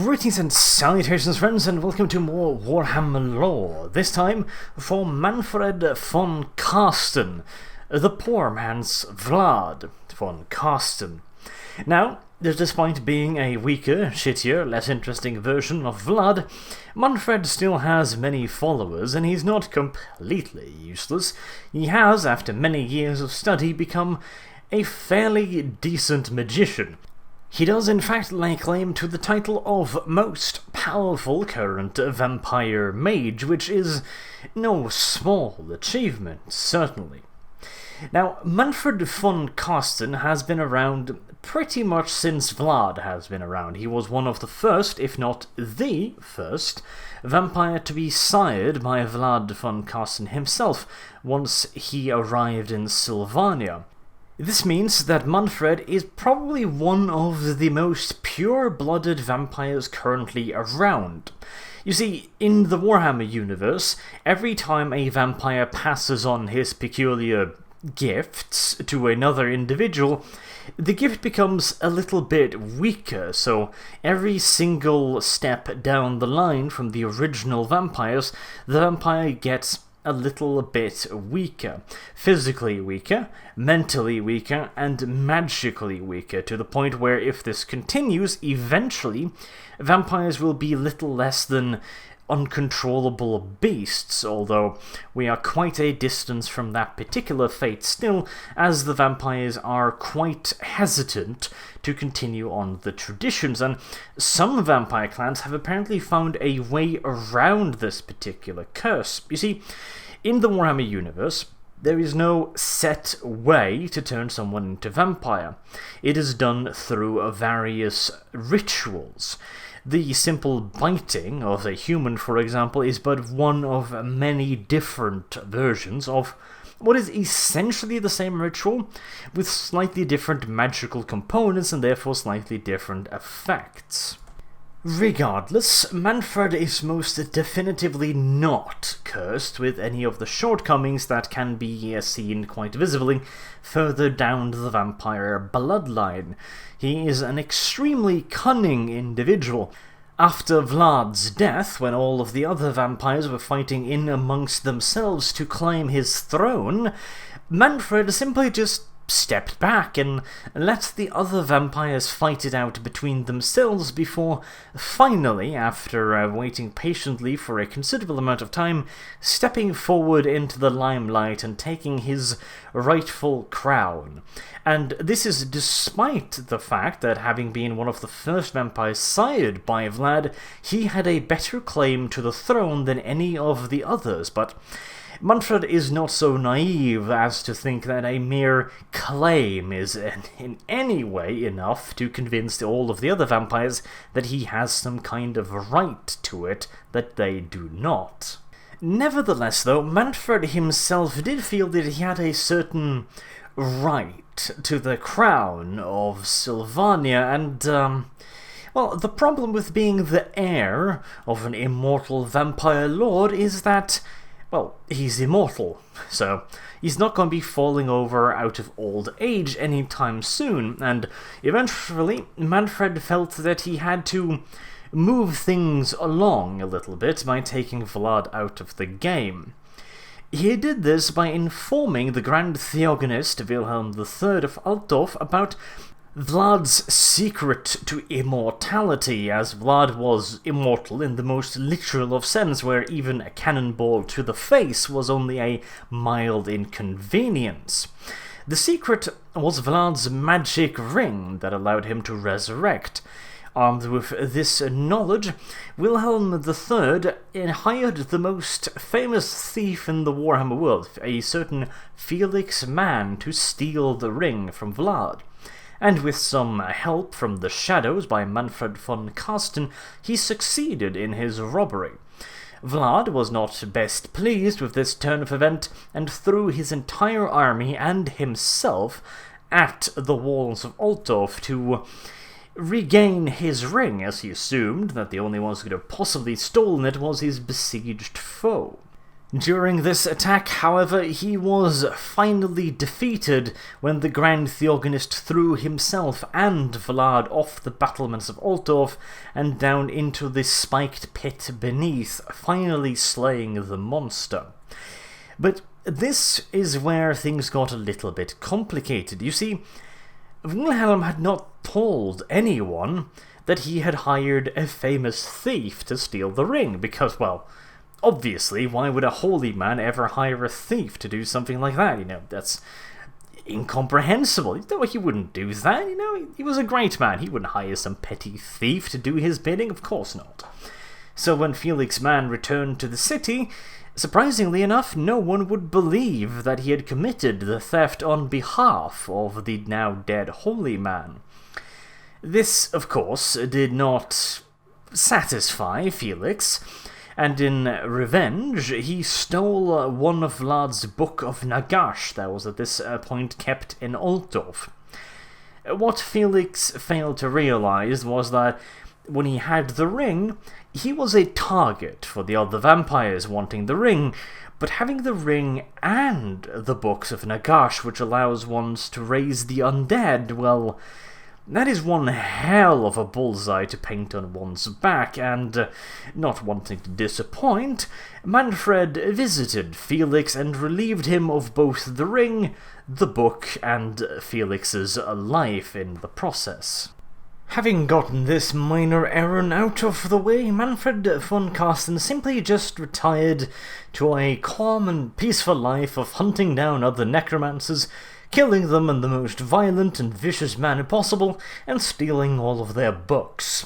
Greetings and salutations, friends, and welcome to more Warhammer lore. This time for Manfred von Carstein, the poor man's Vlad von Carstein. Now, despite being a weaker, shittier, less interesting version of Vlad, Manfred still has many followers, and he's not completely useless. He has, after many years of study, become a fairly decent magician. He does in fact lay claim to the title of most powerful current vampire mage, which is no small achievement, certainly. Now, Manfred von Carstein has been around pretty much since Vlad has been around. He was one of the first, if not the first, vampire to be sired by Vlad von Carstein himself once he arrived in Sylvania. This means that Mannfred is probably one of the most pure-blooded vampires currently around. You see, in the Warhammer universe, every time a vampire passes on his peculiar gifts to another individual, the gift becomes a little bit weaker, so every single step down the line from the original vampires, the vampire gets a little bit weaker. Physically weaker, mentally weaker, and magically weaker, to the point where if this continues, eventually vampires will be little less than uncontrollable beasts, although we are quite a distance from that particular fate still, as the vampires are quite hesitant to continue on the traditions, and some vampire clans have apparently found a way around this particular curse. You see, in the Warhammer universe, there is no set way to turn someone into vampire. It is done through various rituals. The simple biting of a human, for example, is but one of many different versions of what is essentially the same ritual, with slightly different magical components and therefore slightly different effects. Regardless, Manfred is most definitively not cursed with any of the shortcomings that can be seen quite visibly further down the vampire bloodline. He is an extremely cunning individual. After Vlad's death, when all of the other vampires were fighting in amongst themselves to claim his throne, Manfred simply just stepped back and let the other vampires fight it out between themselves before finally, after waiting patiently for a considerable amount of time, stepping forward into the limelight and taking his rightful crown. And this is despite the fact that, having been one of the first vampires sired by Vlad, he had a better claim to the throne than any of the others, but Manfred is not so naive as to think that a mere claim is in any way enough to convince all of the other vampires that he has some kind of right to it that they do not. Nevertheless, though, Manfred himself did feel that he had a certain right to the crown of Sylvania, and, well, the problem with being the heir of an immortal vampire lord is that, well, he's immortal, so he's not going to be falling over out of old age anytime soon, and eventually Manfred felt that he had to move things along a little bit by taking Vlad out of the game. He did this by informing the Grand Theogonist Wilhelm III of Altdorf about Vlad's secret to immortality, as Vlad was immortal in the most literal of sense, where even a cannonball to the face was only a mild inconvenience. The secret was Vlad's magic ring that allowed him to resurrect. Armed with this knowledge, Wilhelm III hired the most famous thief in the Warhammer world, a certain Felix Mann, to steal the ring from Vlad. And with some help from the shadows by Manfred von Carstein, he succeeded in his robbery. Vlad was not best pleased with this turn of event, and threw his entire army and himself at the walls of Altdorf to regain his ring, as he assumed that the only one who could have possibly stolen it was his besieged foe. During this attack, however, he was finally defeated when the Grand Theogonist threw himself and Vlad off the battlements of Altdorf and down into the spiked pit beneath, finally slaying the monster. But this is where things got a little bit complicated. You see, Wilhelm had not told anyone that he had hired a famous thief to steal the ring, because, well, obviously, why would a holy man ever hire a thief to do something like that? That's incomprehensible. He wouldn't do that, He was a great man. He wouldn't hire some petty thief to do his bidding, of course not. So when Felix's man returned to the city, surprisingly enough, no one would believe that he had committed the theft on behalf of the now dead holy man. This, of course, did not satisfy Felix, and in revenge, he stole one of Vlad's Book of Nagash that was at this point kept in Altdorf. What Felix failed to realize was that when he had the ring, he was a target for the other vampires wanting the ring, but having the ring and the Books of Nagash, which allows one to raise the undead, well, that is one hell of a bullseye to paint on one's back, and, not wanting to disappoint, Manfred visited Felix and relieved him of both the ring, the book, and Felix's life in the process. Having gotten this minor errand out of the way, Manfred von Carstein simply just retired to a calm and peaceful life of hunting down other necromancers, killing them in the most violent and vicious manner possible, and stealing all of their books.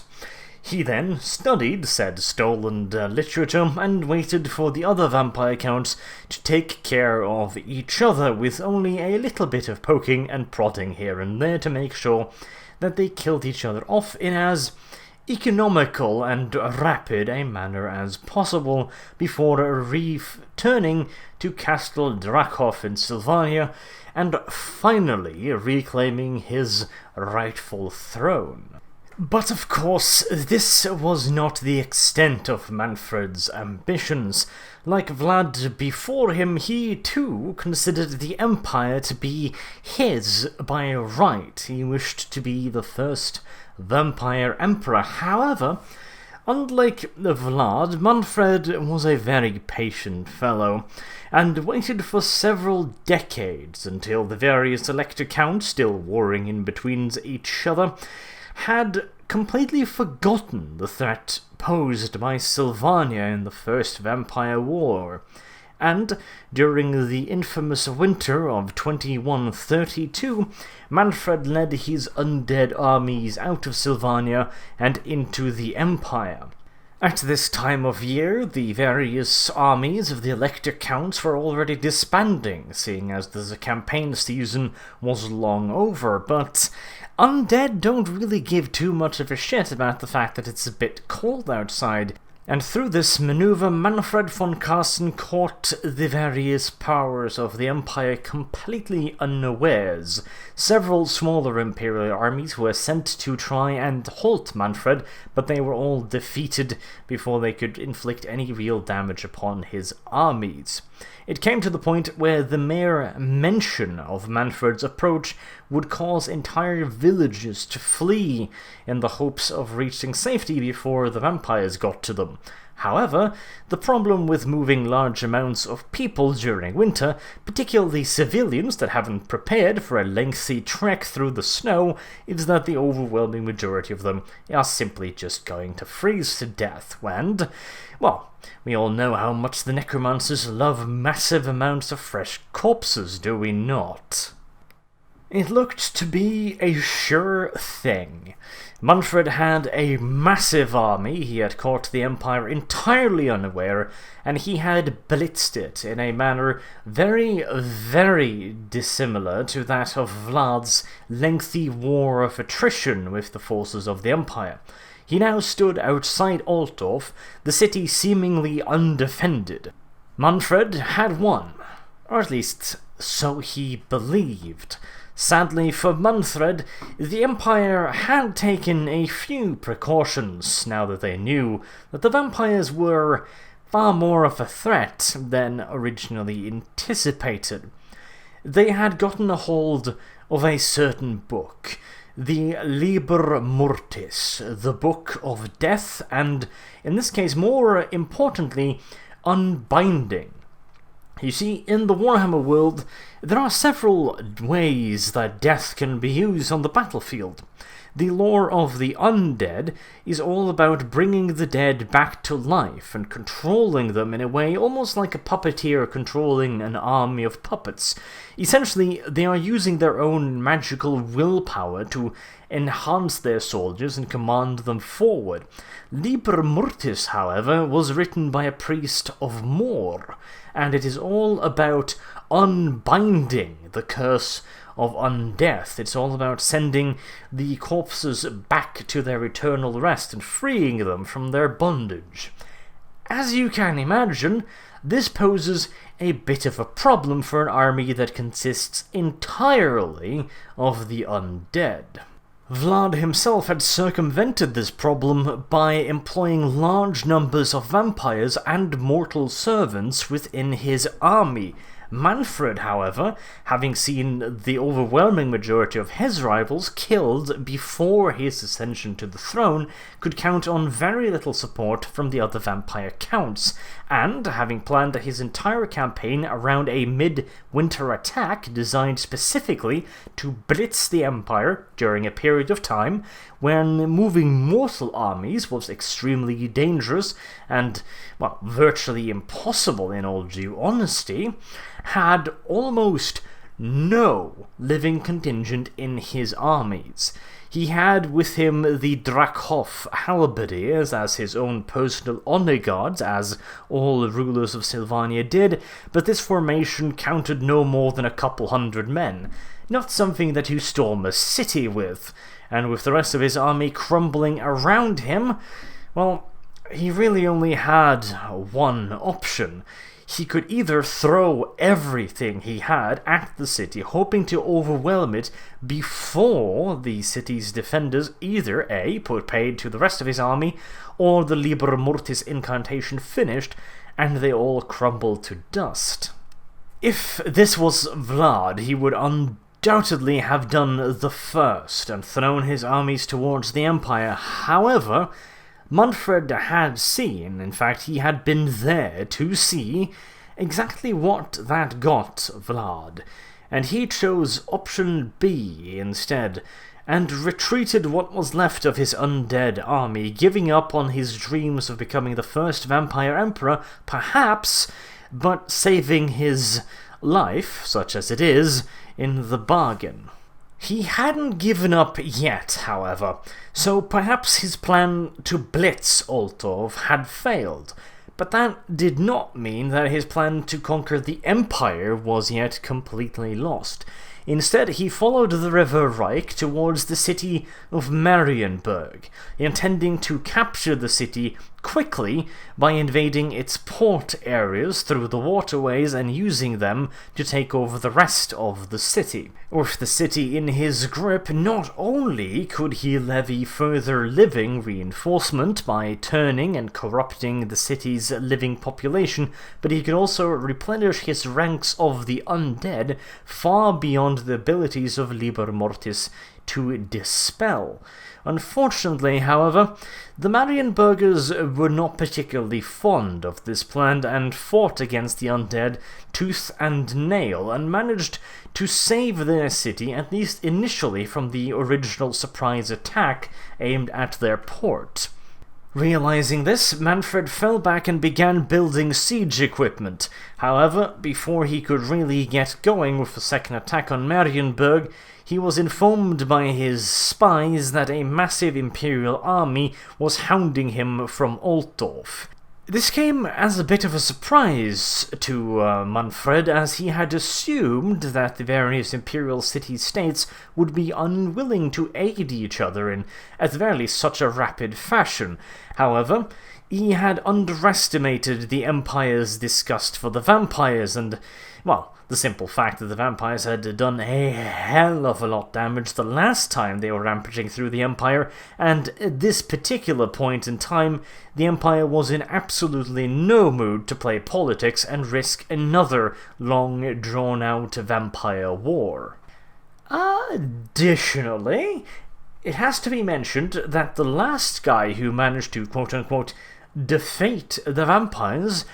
He then studied said stolen literature and waited for the other vampire counts to take care of each other, with only a little bit of poking and prodding here and there to make sure that they killed each other off in as economical and rapid a manner as possible before returning to Castle Drakhoff in Sylvania and finally reclaiming his rightful throne. But of course, this was not the extent of Manfred's ambitions. Like Vlad before him, he too considered the Empire to be his by right. He wished to be the first vampire emperor. However, unlike Vlad, Manfred was a very patient fellow, and waited for several decades until the various elector counts, still warring in between each other, had completely forgotten the threat posed by Sylvania in the First Vampire War, and during the infamous winter of 2132, Manfred led his undead armies out of Sylvania and into the Empire. At this time of year, the various armies of the Elector Counts were already disbanding, seeing as the campaign season was long over, but undead don't really give too much of a shit about the fact that it's a bit cold outside, and through this maneuver Manfred von Carstein caught the various powers of the Empire completely unawares. Several smaller imperial armies were sent to try and halt Manfred, but they were all defeated before they could inflict any real damage upon his armies. It came to the point where the mere mention of Manfred's approach would cause entire villages to flee in the hopes of reaching safety before the vampires got to them. However, the problem with moving large amounts of people during winter, particularly civilians that haven't prepared for a lengthy trek through the snow, is that the overwhelming majority of them are simply just going to freeze to death, and, well, we all know how much the necromancers love massive amounts of fresh corpses, do we not? It looked to be a sure thing. Manfred had a massive army. He had caught the Empire entirely unaware, and he had blitzed it in a manner very, very dissimilar to that of Vlad's lengthy war of attrition with the forces of the Empire. He now stood outside Altdorf, the city seemingly undefended. Manfred had won, or at least so he believed. Sadly for Manfred, the Empire had taken a few precautions now that they knew that the vampires were far more of a threat than originally anticipated. They had gotten a hold of a certain book, the Liber Mortis, the Book of Death, and, in this case, more importantly, Unbinding. You see, in the Warhammer world, there are several ways that death can be used on the battlefield. The lore of the undead is all about bringing the dead back to life and controlling them in a way almost like a puppeteer controlling an army of puppets. Essentially, they are using their own magical willpower to enhance their soldiers and command them forward. Liber Mortis, however, was written by a priest of Mor, and it is all about unbinding the curse of undeath. It's all about sending the corpses back to their eternal rest and freeing them from their bondage. As you can imagine, this poses a bit of a problem for an army that consists entirely of the undead. Vlad himself had circumvented this problem by employing large numbers of vampires and mortal servants within his army. Manfred, however, having seen the overwhelming majority of his rivals killed before his ascension to the throne, could count on very little support from the other vampire counts, and, having planned his entire campaign around a mid-winter attack designed specifically to blitz the Empire during a period of time when moving mortal armies was extremely dangerous and, well, virtually impossible in all due honesty, had almost no living contingent in his armies. He had with him the Drakhoff halberdiers as his own personal honor guards, as all rulers of Sylvania did, but this formation counted no more than a couple hundred men, not something that you storm a city with, and with the rest of his army crumbling around him, well, he really only had one option. He could either throw everything he had at the city, hoping to overwhelm it before the city's defenders either A, put paid to the rest of his army, or the Liber Mortis incantation finished, and they all crumbled to dust. If this was Vlad, he would undoubtedly have done the first and thrown his armies towards the Empire. However, Mannfred had seen, in fact he had been there to see, exactly what that got Vlad, and he chose option B instead, and retreated what was left of his undead army, giving up on his dreams of becoming the first vampire emperor, perhaps, but saving his life, such as it is, in the bargain. He hadn't given up yet, however, so perhaps his plan to blitz Altdorf had failed, but that did not mean that his plan to conquer the Empire was yet completely lost. Instead, he followed the River Reich towards the city of Marienburg, intending to capture the city quickly by invading its port areas through the waterways and using them to take over the rest of the city. With the city in his grip, not only could he levy further living reinforcement by turning and corrupting the city's living population, but he could also replenish his ranks of the undead far beyond the abilities of Liber Mortis to dispel. Unfortunately, however, the Marienburgers were not particularly fond of this plan and fought against the undead tooth and nail, and managed to save their city, at least initially, from the original surprise attack aimed at their port. Realizing this, Manfred fell back and began building siege equipment. However, before he could really get going with the second attack on Marienburg, he was informed by his spies that a massive imperial army was hounding him from Altdorf. This came as a bit of a surprise to Manfred, as he had assumed that the various imperial city-states would be unwilling to aid each other in, at the very least, such a rapid fashion. However, he had underestimated the Empire's disgust for the vampires, and, well, the simple fact that the vampires had done a hell of a lot damage the last time they were rampaging through the Empire, and at this particular point in time, the Empire was in absolutely no mood to play politics and risk another long, drawn-out vampire war. Additionally, it has to be mentioned that the last guy who managed to quote-unquote defeat the vampires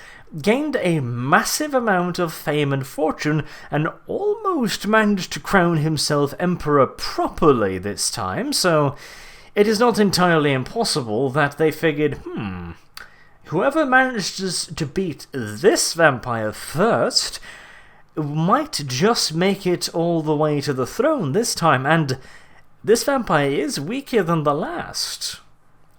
gained a massive amount of fame and fortune, and almost managed to crown himself emperor properly this time, so it is not entirely impossible that they figured, whoever manages to beat this vampire first might just make it all the way to the throne this time, and this vampire is weaker than the last.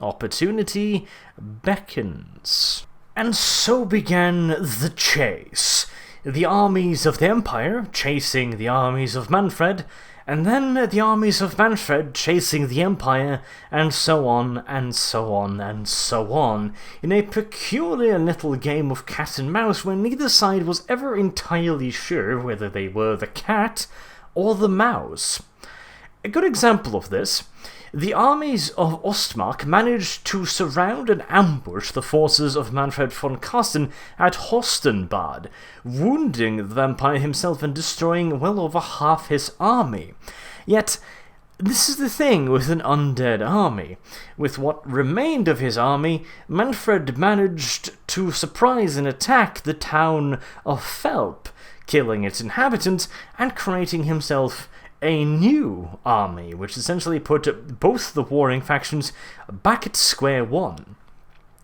Opportunity beckons. And so began the chase. The armies of the Empire chasing the armies of Mannfred, and then the armies of Mannfred chasing the Empire, and so on, and so on, and so on, in a peculiar little game of cat and mouse where neither side was ever entirely sure whether they were the cat or the mouse. A good example of this: the armies of Ostmark managed to surround and ambush the forces of Manfred von Carstein at Hostenbad, wounding the vampire himself and destroying well over half his army. Yet, this is the thing with an undead army. With what remained of his army, Manfred managed to surprise and attack the town of Felp, killing its inhabitants and creating himself a new army, which essentially put both the warring factions back at square one.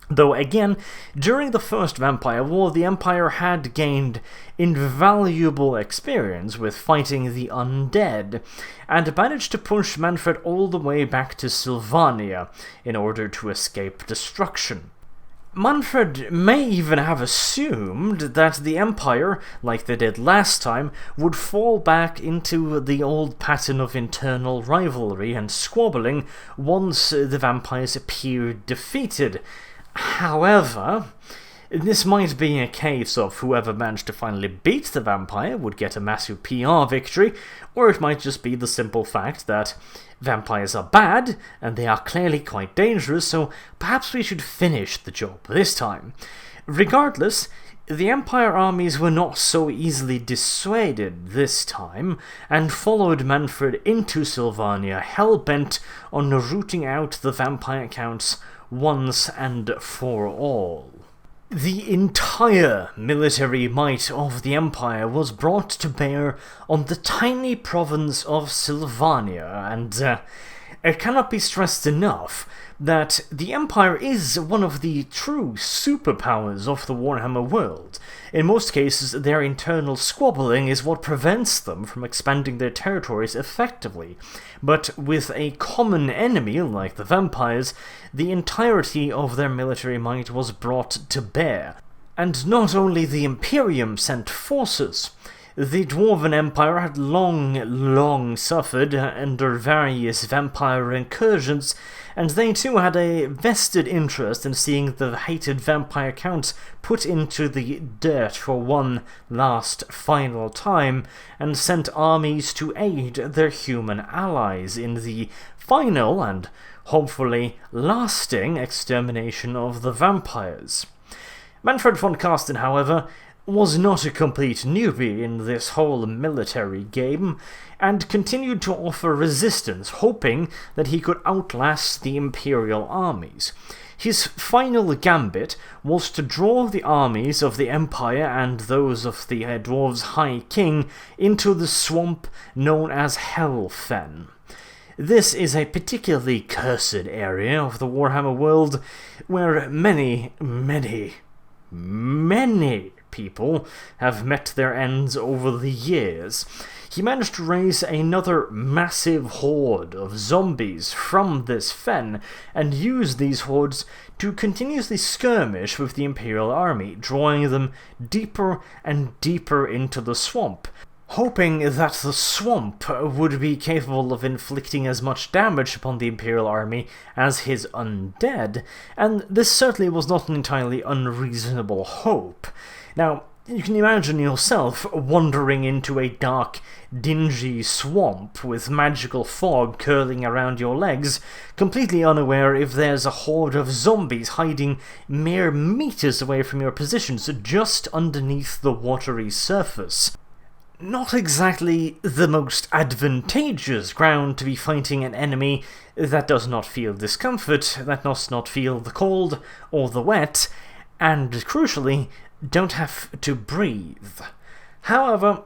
Though again, during the First Vampire War, the Empire had gained invaluable experience with fighting the undead, and managed to push Manfred all the way back to Sylvania in order to escape destruction. Manfred may even have assumed that the Empire, like they did last time, would fall back into the old pattern of internal rivalry and squabbling once the vampires appeared defeated. However, this might be a case of whoever managed to finally beat the vampire would get a massive PR victory, or it might just be the simple fact that vampires are bad, and they are clearly quite dangerous, so perhaps we should finish the job this time. Regardless, the Empire armies were not so easily dissuaded this time, and followed Manfred into Sylvania, hell-bent on rooting out the vampire counts once and for all. The entire military might of the Empire was brought to bear on the tiny province of Sylvania, and it cannot be stressed enough that the Empire is one of the true superpowers of the Warhammer world. In most cases, their internal squabbling is what prevents them from expanding their territories effectively, but with a common enemy like the vampires, the entirety of their military might was brought to bear. And not only the Imperium sent forces. The Dwarven Empire had long suffered under various vampire incursions, and they too had a vested interest in seeing the hated vampire counts put into the dirt for one last final time, and sent armies to aid their human allies in the final and hopefully lasting extermination of the vampires. Manfred von Carstein, however, was not a complete newbie in this whole military game, and continued to offer resistance, hoping that he could outlast the Imperial armies. His final gambit was to draw the armies of the Empire and those of the Dwarves' High King into the swamp known as Hel Fenn. This is a particularly cursed area of the Warhammer world, where many people have met their ends over the years. He managed to raise another massive horde of zombies from this fen, and use these hordes to continuously skirmish with the Imperial army, drawing them deeper and deeper into the swamp. hoping that the swamp would be capable of inflicting as much damage upon the Imperial army as his undead, and this certainly was not an entirely unreasonable hope. Now, you can imagine yourself wandering into a dark, dingy swamp with magical fog curling around your legs, completely unaware if there's a horde of zombies hiding mere meters away from your positions just underneath the watery surface. Not exactly the most advantageous ground to be fighting an enemy that does not feel discomfort, that does not feel the cold or the wet, and crucially, don't have to breathe. However,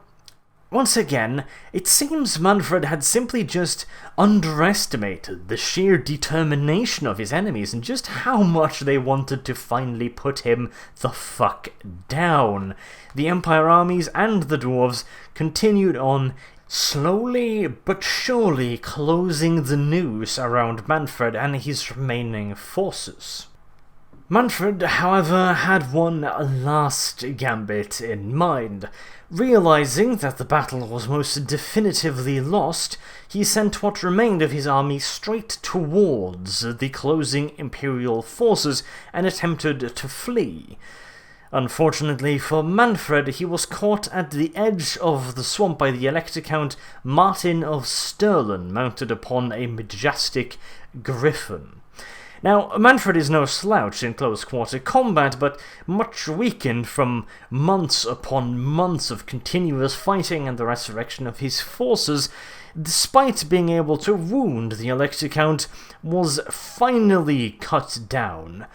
once again, it seems Mannfred had simply just underestimated the sheer determination of his enemies and just how much they wanted to finally put him the fuck down. The Empire armies and the dwarves continued on, slowly but surely closing the noose around Mannfred and his remaining forces. Mannfred, however, had one last gambit in mind. Realizing that the battle was most definitively lost, he sent what remained of his army straight towards the closing Imperial forces and attempted to flee. Unfortunately for Mannfred, he was caught at the edge of the swamp by the Elector Count Martin of Stirland, mounted upon a majestic griffin. Now, Mannfred is no slouch in close-quarter combat, but much weakened from months upon months of continuous fighting and the resurrection of his forces, despite being able to wound the Elector Count, was finally cut down.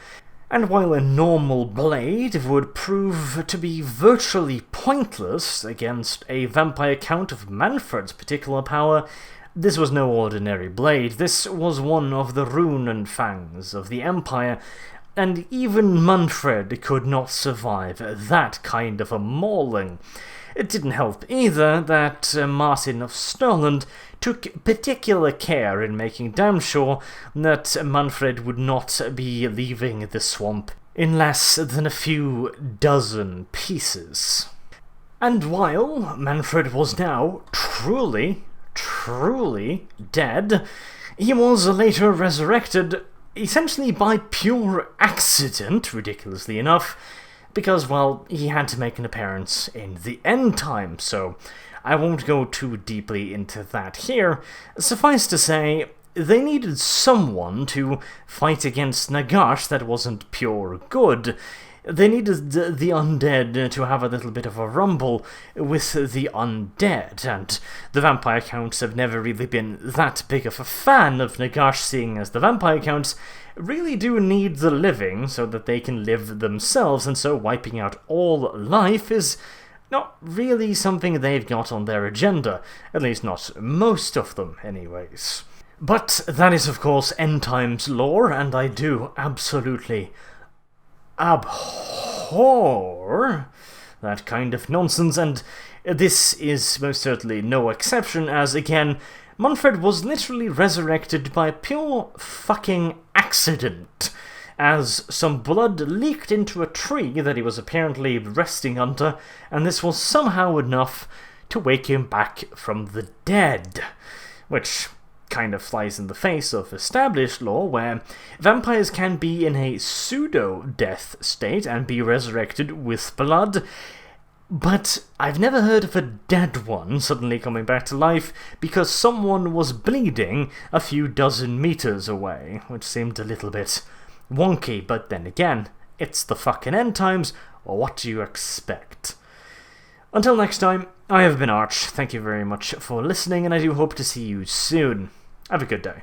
And while a normal blade would prove to be virtually pointless against a vampire count of Mannfred's particular power, this was no ordinary blade. This was one of the rune fangs of the Empire, and even Mannfred could not survive that kind of a mauling. It didn't help either that Martin of Stirland took particular care in making damn sure that Mannfred would not be leaving the swamp in less than a few dozen pieces. And while Mannfred was now truly dead, he was later resurrected essentially by pure accident, ridiculously enough, because, well, he had to make an appearance in the end time, so I won't go too deeply into that here. Suffice to say, they needed someone to fight against Nagash that wasn't pure good. They needed the undead to have a little bit of a rumble with the undead, and the vampire counts have never really been that big of a fan of Nagash, seeing as the vampire counts really do need the living so that they can live themselves, and so wiping out all life is not really something they've got on their agenda, at least not most of them anyways. But that is of course end times lore, and I do absolutely abhor that kind of nonsense, and this is most certainly no exception, as again, Mannfred was literally resurrected by pure fucking accident, as some blood leaked into a tree that he was apparently resting under, and this was somehow enough to wake him back from the dead, which kind of flies in the face of established lore, where vampires can be in a pseudo-death state and be resurrected with blood, but I've never heard of a dead one suddenly coming back to life because someone was bleeding a few dozen meters away, which seemed a little bit wonky, but then again, it's the fucking end times, or what do you expect? Until next time, I have been Arch, thank you very much for listening, and I do hope to see you soon. Have a good day.